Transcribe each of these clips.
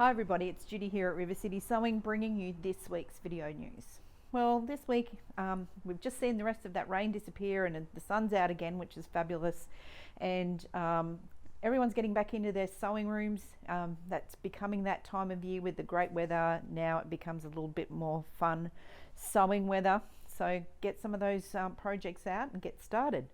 Hi everybody, it's Judy here at River City Sewing, bringing you this week's video news. Well, this week we've just seen the rest of that rain disappear and the sun's out again, which is fabulous. And everyone's getting back into their sewing rooms. That's becoming that time of year with the great weather. Now it becomes a little bit more fun sewing weather. So get some of those projects out and get started.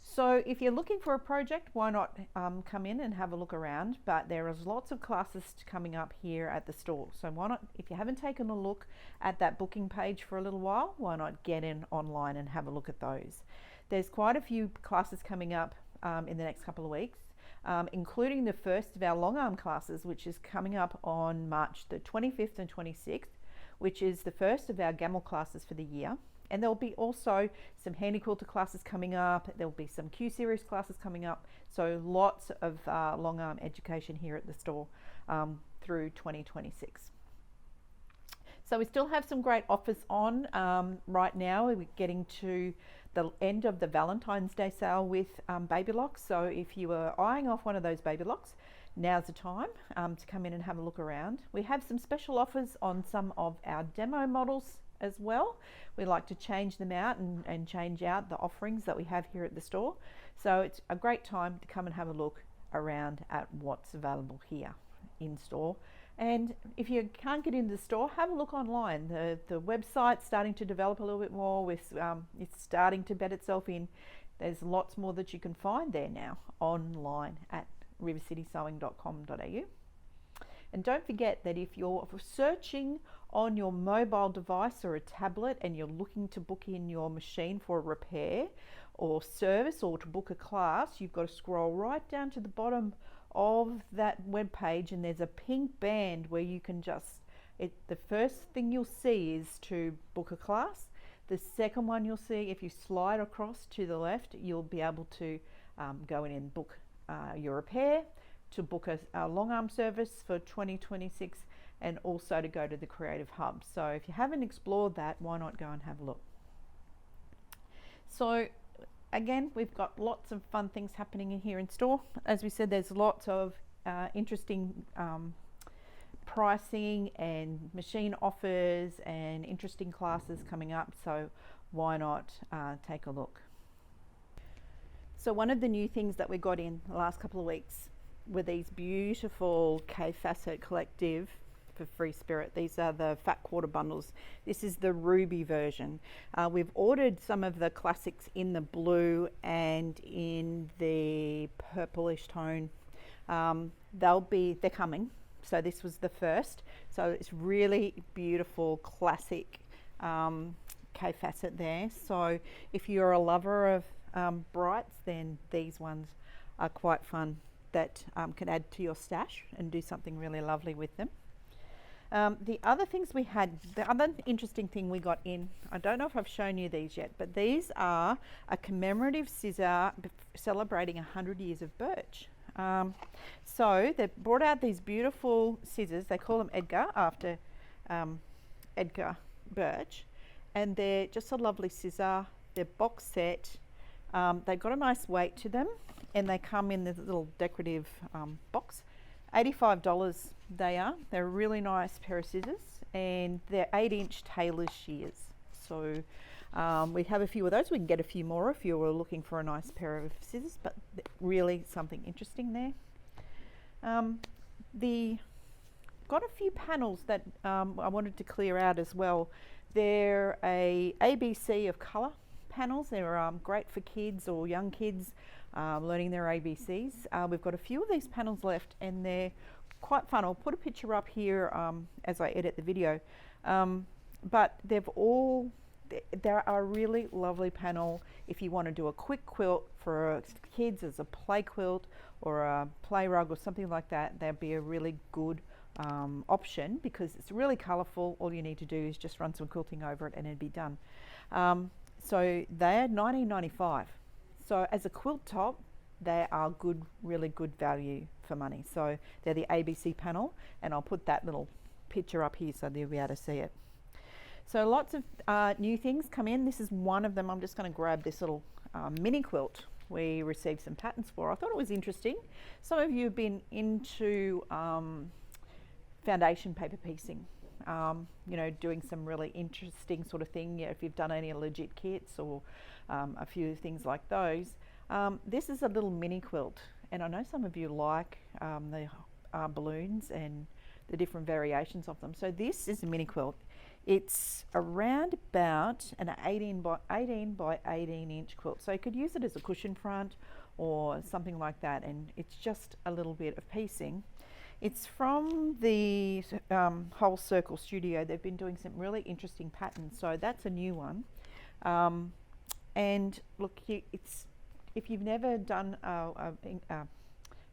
So if you're looking for a project, why not come in and have a look around? But there is lots of classes coming up here at the store. So why not, if you haven't taken a look at that booking page for a little while, why not get in online and have a look at those? There's quite a few classes coming up in the next couple of weeks, including the first of our long arm classes, which is coming up on March the 25th and 26th, which is the first of our GAML classes for the year. And there'll be also some handy quilter classes coming up. There'll be some Q series classes coming up. So lots of long arm education here at the store through 2026. So we still have some great offers on right now. We're getting to the end of the Valentine's Day sale with Baby Locks. So if you are eyeing off one of those Baby Locks, now's the time to come in and have a look around. We have some special offers on some of our demo models as well. We like to change them out and change out the offerings that we have here at the store. So it's a great time to come and have a look around at what's available here in store. And if you can't get into the store, have a look online. The website's starting to develop a little bit more. With it's starting to bed itself in. There's lots more that you can find there now online at rivercitysewing.com.au. And don't forget that if you're searching on your mobile device or a tablet and you're looking to book in your machine for a repair or service or to book a class, you've got to scroll right down to the bottom of that web page, and there's a pink band where you can the first thing you'll see is to book a class. The second one you'll see, if you slide across to the left, you'll be able to go in and book your repair, to book a long arm service for 2026, and also to go to the Creative Hub. So if you haven't explored that, why not go and have a look? So again, we've got lots of fun things happening in here in store. As we said, there's lots of interesting pricing and machine offers and interesting classes coming up. So why not take a look? So one of the new things that we got in the last couple of weeks were these beautiful K-Facet Collective for Free Spirit. These are the fat quarter bundles. This is the ruby version. We've ordered some of the classics in the blue and in the purplish tone. They're coming. So this was the first. So it's really beautiful classic K-Facet there. So if you're a lover of brights, then these ones are quite fun. That can add to your stash and do something really lovely with them. The other things we had, the other interesting thing we got in, I don't know if I've shown you these yet, but these are a commemorative scissor celebrating 100 years of Birch. So they brought out these beautiful scissors. They call them Edgar after Edgar Birch, and they're just a lovely scissor. They're box set. They've got a nice weight to them, and they come in this little decorative box. $85 they are. They're a really nice pair of scissors, and they're 8-inch tailor's shears. So we have a few of those. We can get a few more if you were looking for a nice pair of scissors, but really something interesting there. Got a few panels that I wanted to clear out as well. They're a ABC of colour panels. They're great for kids or young kids learning their ABCs. We've got a few of these panels left, and they're quite fun. I'll put a picture up here as I edit the video. But they are a really lovely panel if you want to do a quick quilt for kids as a play quilt or a play rug or something like that. They'd be a really good option because it's really colourful. All you need to do is just run some quilting over it and it'd be done. So they're $19.95. So as a quilt top, they are good, really good value for money. So they're the ABC panel, and I'll put that little picture up here so you'll be able to see it. So lots of new things come in. This is one of them. I'm just going to grab this little mini quilt we received some patterns for. I thought it was interesting. Some of you have been into foundation paper piecing. You know, doing some really interesting sort of thing. You know, if you've done any legit kits or a few things like those, this is a little mini quilt, and I know some of you like the balloons and the different variations of them. So this is a mini quilt. It's around about an 18 by 18 inch quilt, so you could use it as a cushion front or something like that, and it's just a little bit of piecing. It's from the Whole Circle Studio. They've been doing some really interesting patterns, so that's a new one. And look, if you've never done a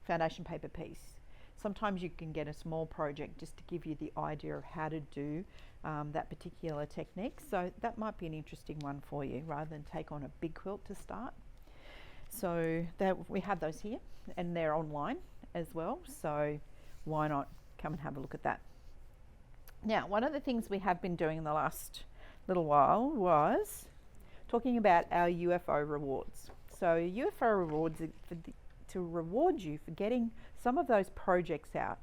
foundation paper piece, sometimes you can get a small project just to give you the idea of how to do that particular technique. So that might be an interesting one for you, rather than take on a big quilt to start. So we have those here, and they're online as well. So why not come and have a look at that? Now, one of the things we have been doing in the last little while was talking about our UFO rewards. So UFO rewards are to reward you for getting some of those projects out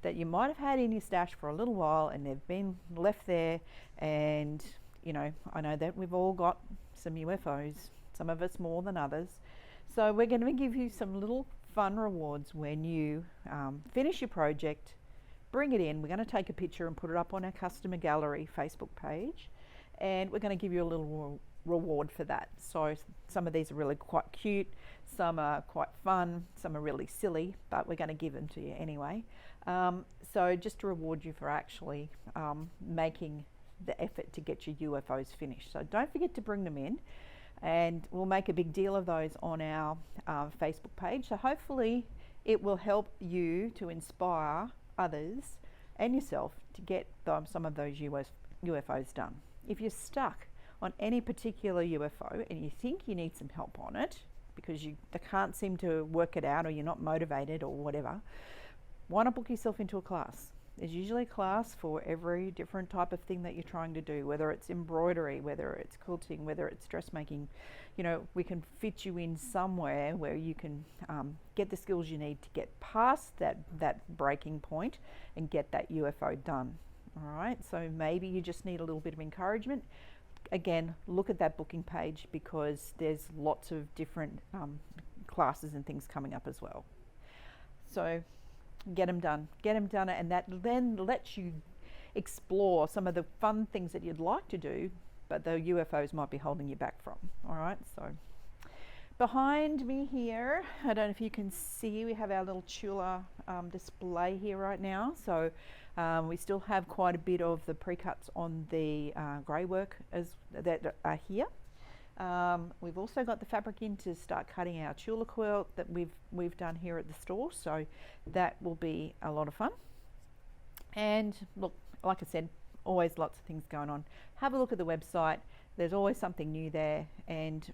that you might have had in your stash for a little while and they've been left there. And you know, I know that we've all got some UFOs, some of us more than others. So we're going to give you some little fun rewards when you finish your project, bring it in. We're going to take a picture and put it up on our customer gallery Facebook page, and we're going to give you a little reward for that. So some of these are really quite cute, some are quite fun, some are really silly, but we're going to give them to you anyway. So just to reward you for actually making the effort to get your UFOs finished. So don't forget to bring them in, and we'll make a big deal of those on our Facebook page. So hopefully it will help you to inspire others and yourself to get some of those UFOs done. If you're stuck on any particular UFO and you think you need some help on it because you can't seem to work it out, or you're not motivated or whatever, why not book yourself into a class? There's usually a class for every different type of thing that you're trying to do, whether it's embroidery, whether it's quilting, whether it's dressmaking. You know, we can fit you in somewhere where you can get the skills you need to get past that breaking point and get that UFO done. All right, so maybe you just need a little bit of encouragement. Again, look at that booking page, because there's lots of different classes and things coming up as well. So get them done, and that then lets you explore some of the fun things that you'd like to do, but the UFOs might be holding you back from. All right, so behind me here, I don't know if you can see, we have our little Tula display here right now. So we still have quite a bit of the pre-cuts on the grey work that are here. We've also got the fabric in to start cutting our Tula quilt that we've done here at the store, so that will be a lot of fun. And look, like I said, always lots of things going on. Have a look at the website. There's always something new there, and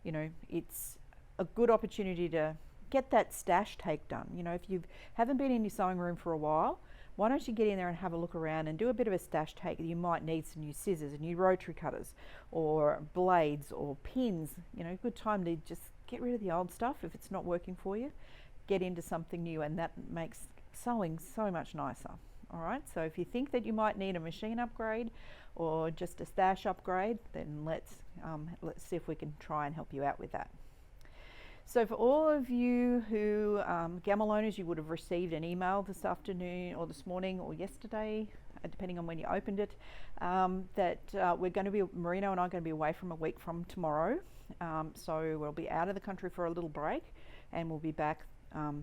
you know, it's a good opportunity to get that stash take done. You know, if you haven't been in your sewing room for a while, why don't you get in there and have a look around and do a bit of a stash take? You might need some new scissors, new rotary cutters, or blades, or pins. You know, good time to just get rid of the old stuff if it's not working for you. Get into something new, and that makes sewing so much nicer. All right, so if you think that you might need a machine upgrade or just a stash upgrade, then let's see if we can try and help you out with that. So for all of you who Gamel owners, you would have received an email this afternoon or this morning or yesterday, depending on when you opened it, that we're going to be, Marino and I are going to be away from a week from tomorrow. So we'll be out of the country for a little break, and we'll be back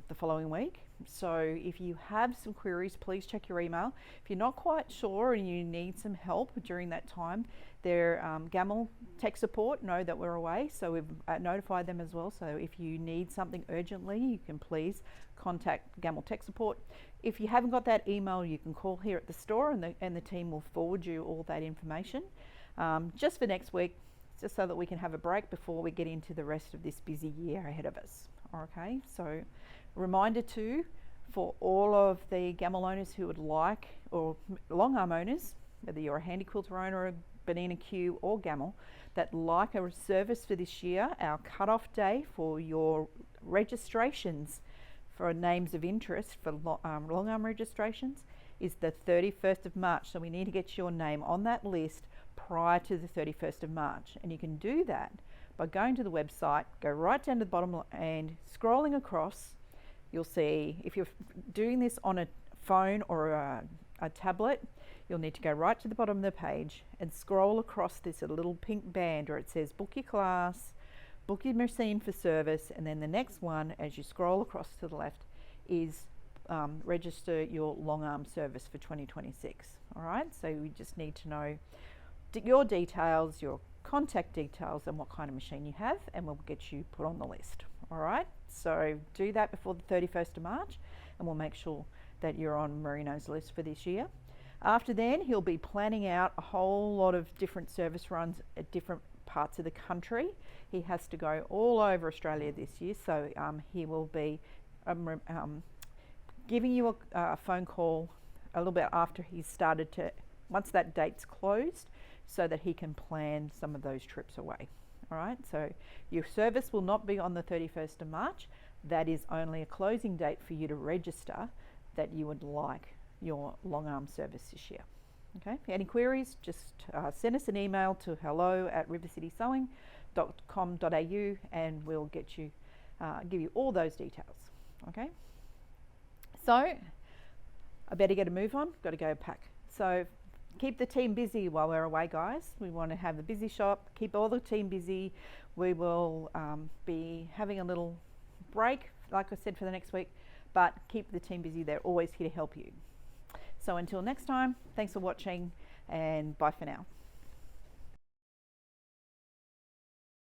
the following week. So if you have some queries, please check your email. If you're not quite sure and you need some help during that time, their Gamel tech support know that we're away, so we've notified them as well. So if you need something urgently, you can please contact Gamel tech support. If you haven't got that email, you can call here at the store, and the team will forward you all that information just for next week, just so that we can have a break before we get into the rest of this busy year ahead of us. Okay, so reminder too, for all of the Gamel owners who would like, or long arm owners, whether you're a Handy Quilter owner, a Bernina Q or Gamel, that like a service for this year, our cut-off day for your registrations for names of interest for long arm registrations is the 31st of March. So we need to get your name on that list prior to the 31st of March. And you can do that by going to the website, go right down to the bottom and scrolling across. You'll see, if you're doing this on a phone or a tablet, you'll need to go right to the bottom of the page and scroll across this little pink band where it says book your class, book your machine for service, and then the next one, as you scroll across to the left, is register your long arm service for 2026. All right, so we just need to know your details, your contact details, and what kind of machine you have, and we'll get you put on the list. All right, so do that before the 31st of March, and we'll make sure that you're on Marino's list for this year. After then, he'll be planning out a whole lot of different service runs at different parts of the country. He has to go all over Australia this year, so he will be giving you a phone call a little bit after he's started to, once that date's closed, so that he can plan some of those trips away. All right, so your service will not be on the 31st of March. That is only a closing date for you to register that you would like your long arm service this year. Okay, any queries, just send us an email to hello@rivercitysewing.com.au and we'll get you, give you all those details. Okay, so I better get a move on, got to go pack. So keep the team busy while we're away, guys. We want to have a busy shop, keep all the team busy. We will be having a little break, like I said, for the next week, but keep the team busy. They're always here to help you. So until next time, thanks for watching and bye for now.